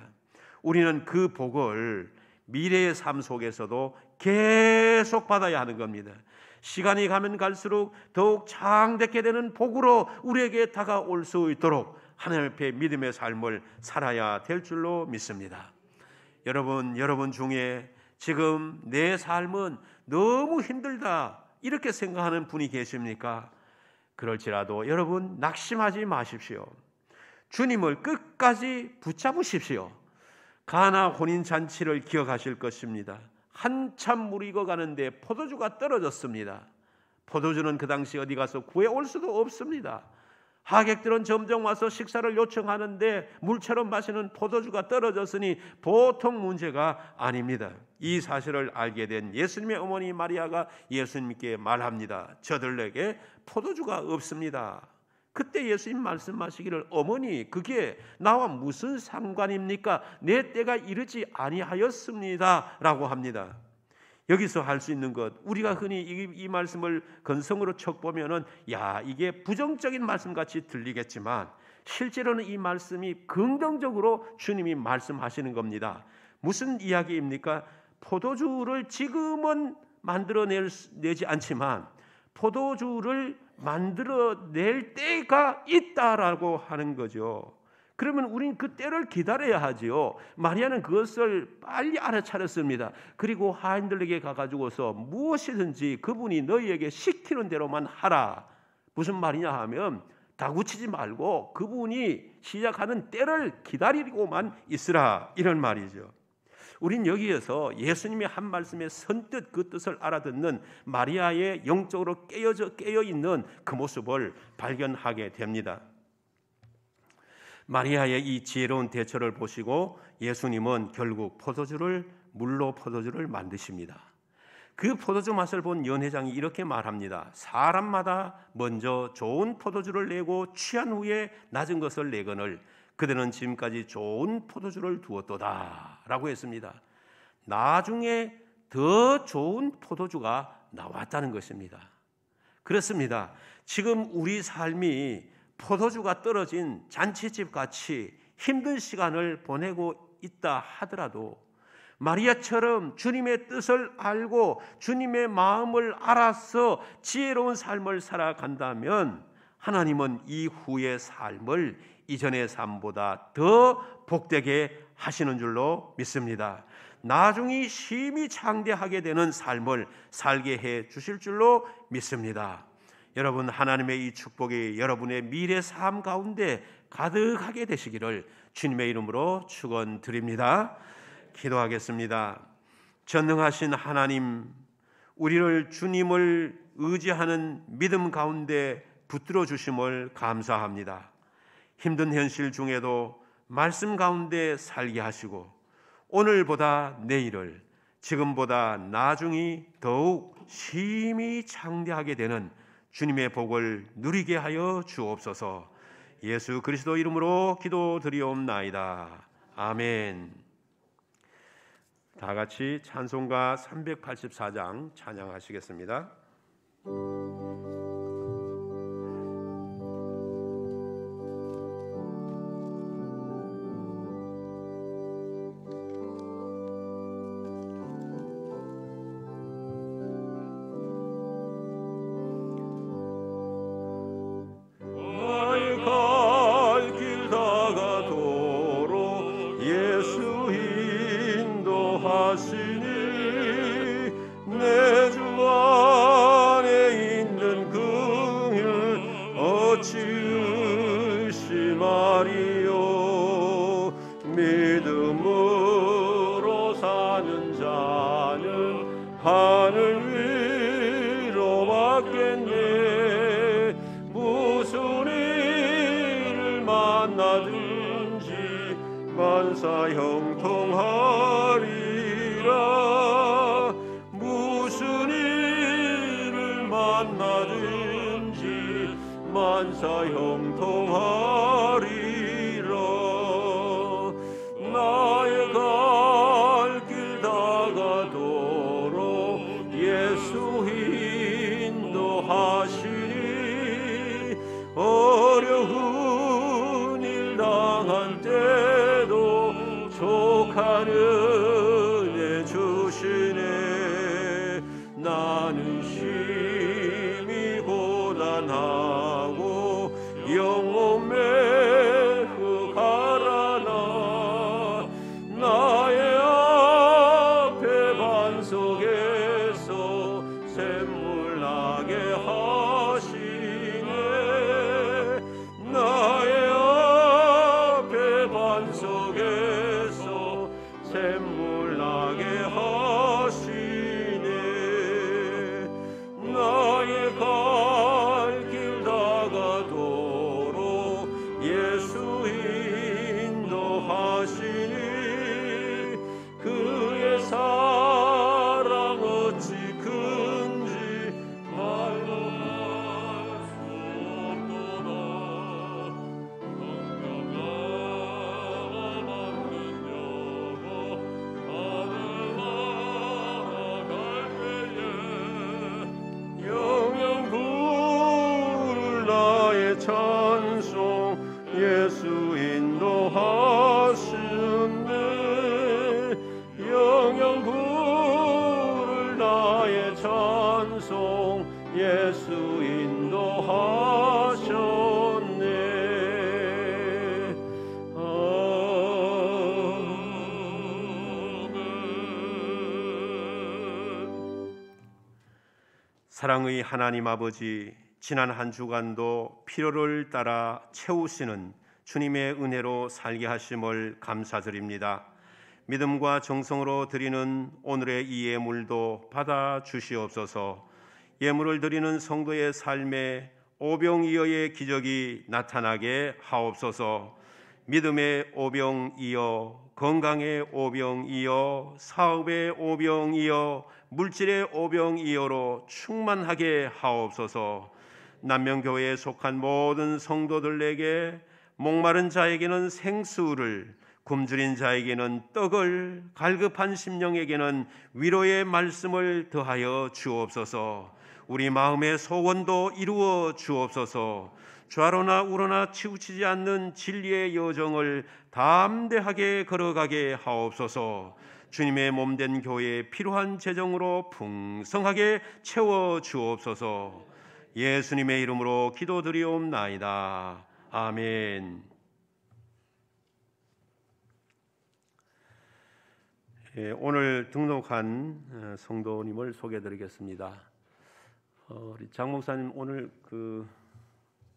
우리는 그 복을 미래의 삶 속에서도 계속 받아야 하는 겁니다. 시간이 가면 갈수록 더욱 장대케 되는 복으로 우리에게 다가올 수 있도록 하나님 앞에 믿음의 삶을 살아야 될 줄로 믿습니다. 여러분 중에 지금 내 삶은 너무 힘들다 이렇게 생각하는 분이 계십니까? 그럴지라도 여러분 낙심하지 마십시오. 주님을 끝까지 붙잡으십시오. 가나 혼인잔치를 기억하실 것입니다. 한참 물이 익어가는데 포도주가 떨어졌습니다. 포도주는 그 당시 어디 가서 구해올 수도 없습니다. 하객들은 점점 와서 식사를 요청하는데 물처럼 마시는 포도주가 떨어졌으니 보통 문제가 아닙니다. 이 사실을 알게 된 예수님의 어머니 마리아가 예수님께 말합니다. 저들에게 포도주가 없습니다. 그때 예수님 말씀하시기를 어머니 그게 나와 무슨 상관입니까? 내 때가 이르지 아니하였습니다 라고 합니다. 여기서 할 수 있는 것, 우리가 흔히 이 말씀을 건성으로 척보면은 야 이게 부정적인 말씀같이 들리겠지만 실제로는 이 말씀이 긍정적으로 주님이 말씀하시는 겁니다. 무슨 이야기입니까? 포도주를 지금은 만들어내지 않지만 포도주를 만들어낼 때가 있다라고 하는 거죠. 그러면 우리는 그 때를 기다려야 하지요. 마리아는 그것을 빨리 알아차렸습니다. 그리고 하인들에게 가가지고서 무엇이든지 그분이 너희에게 시키는 대로만 하라. 무슨 말이냐 하면 다구치지 말고 그분이 시작하는 때를 기다리고만 있으라, 이런 말이죠. 우린 여기에서 예수님이 한 말씀에 선뜻 그 뜻을 알아듣는 마리아의 영적으로 깨어있는 그 모습을 발견하게 됩니다. 마리아의 이 지혜로운 대처를 보시고 예수님은 결국 물로 포도주를 만드십니다. 그 포도주 맛을 본 연회장이 이렇게 말합니다. 사람마다 먼저 좋은 포도주를 내고 취한 후에 낮은 것을 내거늘 그들은 지금까지 좋은 포도주를 두었도다 라고 했습니다. 나중에 더 좋은 포도주가 나왔다는 것입니다. 그렇습니다. 지금 우리 삶이 포도주가 떨어진 잔치집 같이 힘든 시간을 보내고 있다 하더라도 마리아처럼 주님의 뜻을 알고 주님의 마음을 알아서 지혜로운 삶을 살아간다면 하나님은 이후의 삶을 이전의 삶보다 더 복되게 하시는 줄로 믿습니다. 나중에 심히 창대하게 되는 삶을 살게 해 주실 줄로 믿습니다. 여러분, 하나님의 이 축복이 여러분의 미래 삶 가운데 가득하게 되시기를 주님의 이름으로 축원드립니다. 기도하겠습니다. 전능하신 하나님, 우리를 주님을 의지하는 믿음 가운데 붙들어 주심을 감사합니다. 힘든 현실 중에도 말씀 가운데 살게 하시고 오늘보다 내일을, 지금보다 나중이 더욱 심히 창대하게 되는 주님의 복을 누리게 하여 주옵소서. 예수 그리스도 이름으로 기도드리옵나이다. 아멘. 다 같이 찬송가 384장 찬양하시겠습니다. 믿음으로 사는 자는 하늘 위로 받겠네. 무슨 일을 만나든지 만사 형통하리라. 무슨 일을 만나든지 만사 형통하리라. 나의 갈 길 다가도록 예수 인도하시니 어려운 일 당한 때도 족한 은혜 주시네. 나는 심히 고단하고 영혼 매우 가라나 나의 앞에 반석에서 샘물 나게 하시네. 나의 앞에 반석에서 샘물 나게 하시네. 나의 갈 길 다가도록 예수 인도하시니 그의 사랑 어찌 큰지 말로 할 수 없도다. 성경나라 받는 여보 하늘나라 갈 때에 영영 부를 나의 찬송 예수 인도하시네. 영영 부를 나의 찬송 예수 인도하셨네. 아멘. 사랑의 하나님 아버지, 지난 한 주간도 필요를 따라 채우시는 주님의 은혜로 살게 하심을 감사드립니다. 믿음과 정성으로 드리는 오늘의 이 예물도 받아 주시옵소서. 예물을 드리는 성도의 삶에 오병이어의 기적이 나타나게 하옵소서. 믿음의 오병이어, 건강의 오병이어, 사업의 오병이어, 물질의 오병이어로 충만하게 하옵소서. 남명교회에 속한 모든 성도들에게 목마른 자에게는 생수를, 굶주린 자에게는 떡을, 갈급한 심령에게는 위로의 말씀을 더하여 주옵소서. 우리 마음의 소원도 이루어 주옵소서. 좌로나 우로나 치우치지 않는 진리의 여정을 담대하게 걸어가게 하옵소서. 주님의 몸된 교회에 필요한 재정으로 풍성하게 채워 주옵소서. 예수님의 이름으로 기도드리옵나이다. 아멘. 오늘 등록한 성도님을 소개해드리겠습니다. 우리 장 목사님 오늘 그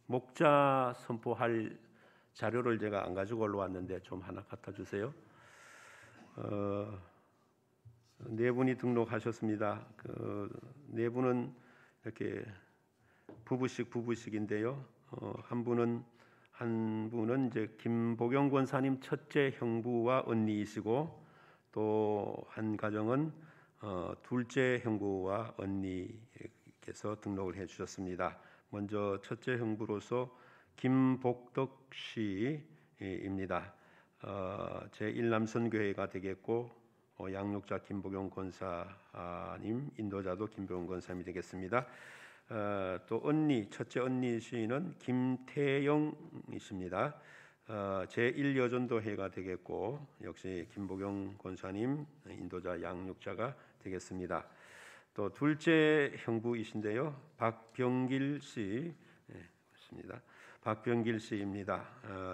목자 선포할 자료를 제가 안 가지고 올라왔는데 좀 하나 갖다 주세요. 네 분이 등록하셨습니다. 네 분은 이렇게 부부씩인데요. 한 분은 이제 김보경 권사님 첫째 형부와 언니이시고, 또 한 가정은 둘째 형부와 언니께서 등록을 해주셨습니다. 먼저 첫째 형부로서 김복덕 씨입니다. 제1남선교회가 되겠고, 양육자 김보경 권사님, 인도자도 김보경 권사님이 되겠습니다. 또 첫째 언니 씨는 김태영이십니다. 제1여전도회가 되겠고, 역시 김보경 권사님, 인도자 양육자가 되겠습니다. 또 둘째 형부이신데요, 박병길 씨, 맞습니다. 박병길 씨입니다.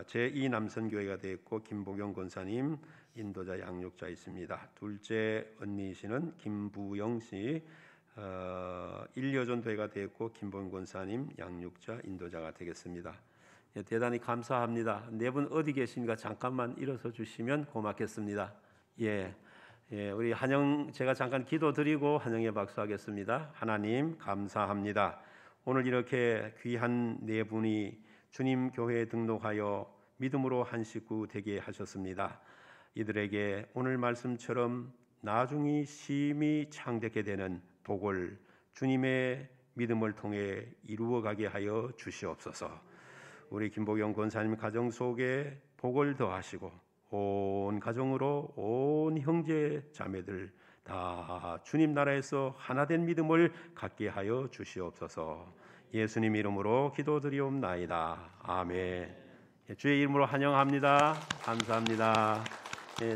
제2남선교회가 되겠고, 김보경 권사님, 인도자 양육자 있습니다. 둘째 언니시는 김부영 씨, 1여전도회가 되었고, 김보경 권사님, 양육자, 인도자가 되겠습니다. 대단히 감사합니다. 네 분 어디 계신가 잠깐만 일어서 주시면 고맙겠습니다. 우리 한영, 제가 잠깐 기도드리고 한영에 박수하겠습니다. 하나님 감사합니다. 오늘 이렇게 귀한 네 분이 주님 교회에 등록하여 믿음으로 한 식구 되게 하셨습니다. 이들에게 오늘 말씀처럼 나중에 심히 창대케 되는 복을 주님의 믿음을 통해 이루어가게 하여 주시옵소서. 우리 김보경 권사님 가정 속에 복을 더하시고, 온 가정으로 온 형제 자매들 다 주님 나라에서 하나된 믿음을 갖게 하여 주시옵소서. 예수님 이름으로 기도드리옵나이다. 아멘. 주의 이름으로 환영합니다. 감사합니다.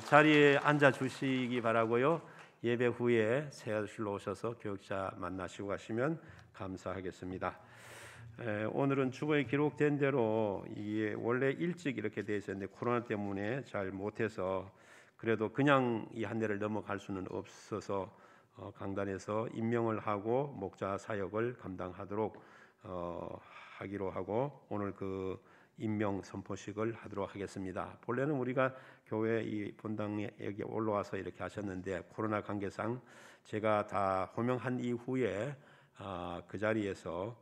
자리에 앉아 주시기 바라고요. 예배 후에 세아실로 오셔서 교육자 만나시고 가시면 감사하겠습니다. 오늘은 주보에 기록된 대로 이게 원래 일찍 이렇게 돼 있었는데 코로나 때문에 잘 못해서, 그래도 그냥 이 한 해를 넘어갈 수는 없어서 강단에서 임명을 하고 목자 사역을 감당하도록 하기로 하고, 오늘 그 임명 선포식을 하도록 하겠습니다. 본래는 우리가 교회 이 본당에 여기 올라와서 이렇게 하셨는데, 코로나 관계상 제가 다 호명한 이후에 그 자리에서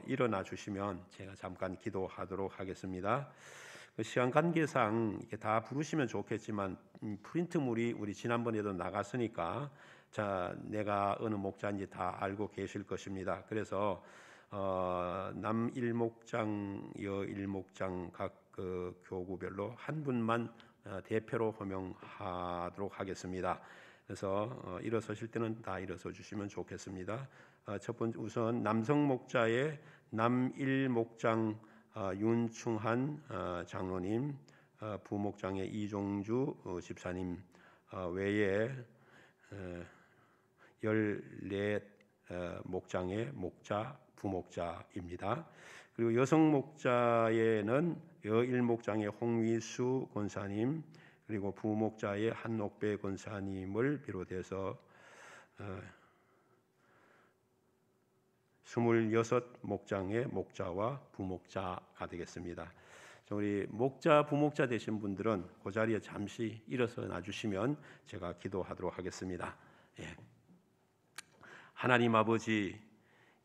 일어나 주시면 제가 잠깐 기도하도록 하겠습니다. 그 시간 관계상 이렇게 다 부르시면 좋겠지만 프린트물이 우리 지난번에도 나갔으니까 내가 어느 목자인지 다 알고 계실 것입니다. 그래서 남 1목장, 여 1목장 각 그 교구별로 한 분만 대표로 호명하도록 하겠습니다. 그래서 일어서실 때는 다 일어서 주시면 좋겠습니다. 첫 번째 우선 남성 목자의 남 1목장 윤충한 장로님, 부목장의 이종주 집사님 외에 14 목장의 목자, 부목자입니다. 그리고 여성 목자에는 여1목장의 홍위수 권사님, 그리고 부목자의 한옥배 권사님을 비롯해서 26 목장의 목자와 부목자가 되겠습니다. 우리 목자, 부목자 되신 분들은 그 자리에 잠시 일어나 주시면 제가 기도하도록 하겠습니다. 예. 하나님 아버지,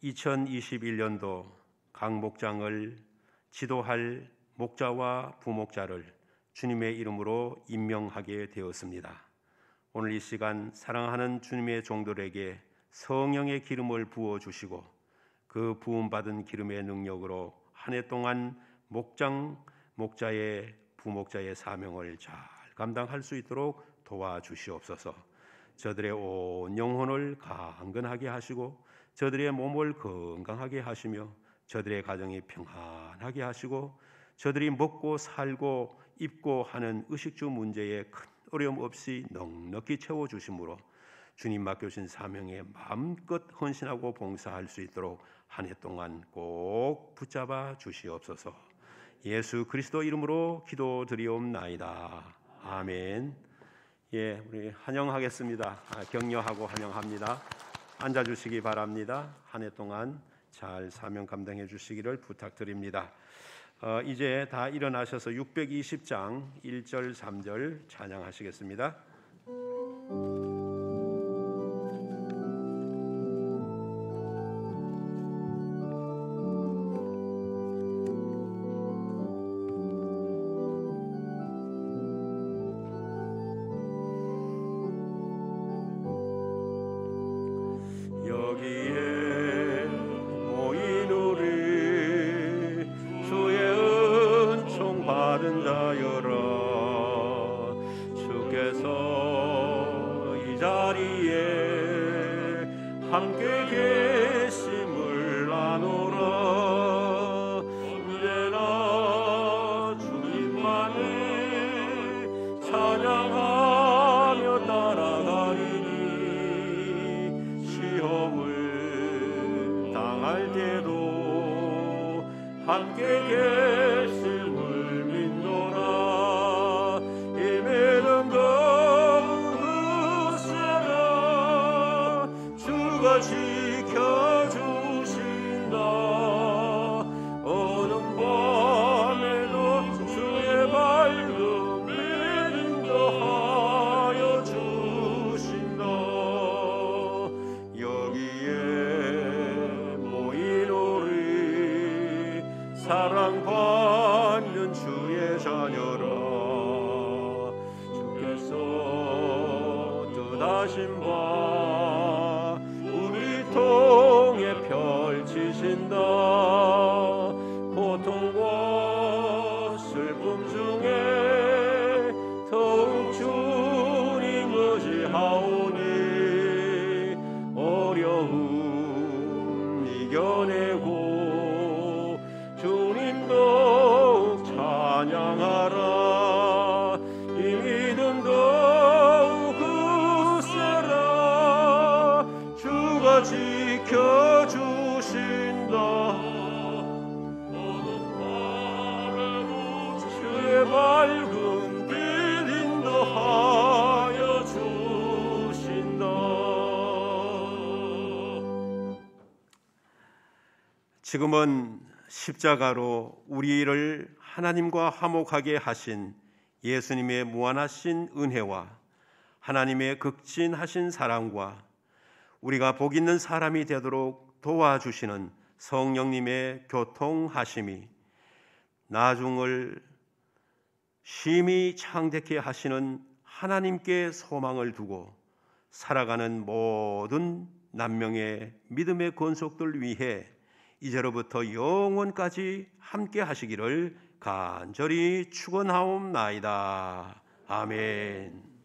2021년도 각 목장을 지도할 목자와 부목자를 주님의 이름으로 임명하게 되었습니다. 오늘 이 시간 사랑하는 주님의 종들에게 성령의 기름을 부어주시고 그 부음받은 기름의 능력으로 한 해 동안 목자의 부목자의 사명을 잘 감당할 수 있도록 도와주시옵소서. 저들의 온 영혼을 강건하게 하시고 저들의 몸을 건강하게 하시며 저들의 가정이 평안하게 하시고 저들이 먹고 살고 입고 하는 의식주 문제에 큰 어려움 없이 넉넉히 채워주심으로 주님 맡겨주신 사명에 마음껏 헌신하고 봉사할 수 있도록 한 해 동안 꼭 붙잡아 주시옵소서. 예수 그리스도 이름으로 기도드리옵나이다. 아멘. 예, 우리 환영하겠습니다. 격려하고 환영합니다. 앉아주시기 바랍니다. 한 해 동안 잘 사명 감당해 주시기를 부탁드립니다. 이제 다 일어나셔서 620장 1절 3절 찬양하시겠습니다. 함께 계심을 나누라. 언제나 주님만을 찬양하며 따라가리니 시험을 당할 때도 함께 계심을 믿노라. 이매는 지켜주신다. 어느 밤에도 주의 밝음을 인도하여 주신다. 여기에 모인 우리 사랑받는 주의 자녀라. 주께서 뜻하신 바 통에 펼치신다. 고통과 슬픔 중에 더욱 주님 의지하오니 어려움 이겨내고 주님 더욱 찬양하라. 이 믿음 더욱 굳세라. 주가 지켜주신다. 주의 밝은 길 인도하여 주신다. 지금은 십자가로 우리를 하나님과 화목하게 하신 예수님의 무한하신 은혜와 하나님의 극진하신 사랑과 우리가 복 있는 사람이 되도록 도와주시는 성령님의 교통하심이 나중을 심히 창대케 하시는 하나님께 소망을 두고 살아가는 모든 남명의 믿음의 권속들 위해 이제로부터 영원까지 함께 하시기를 간절히 축원하옵나이다. 아멘.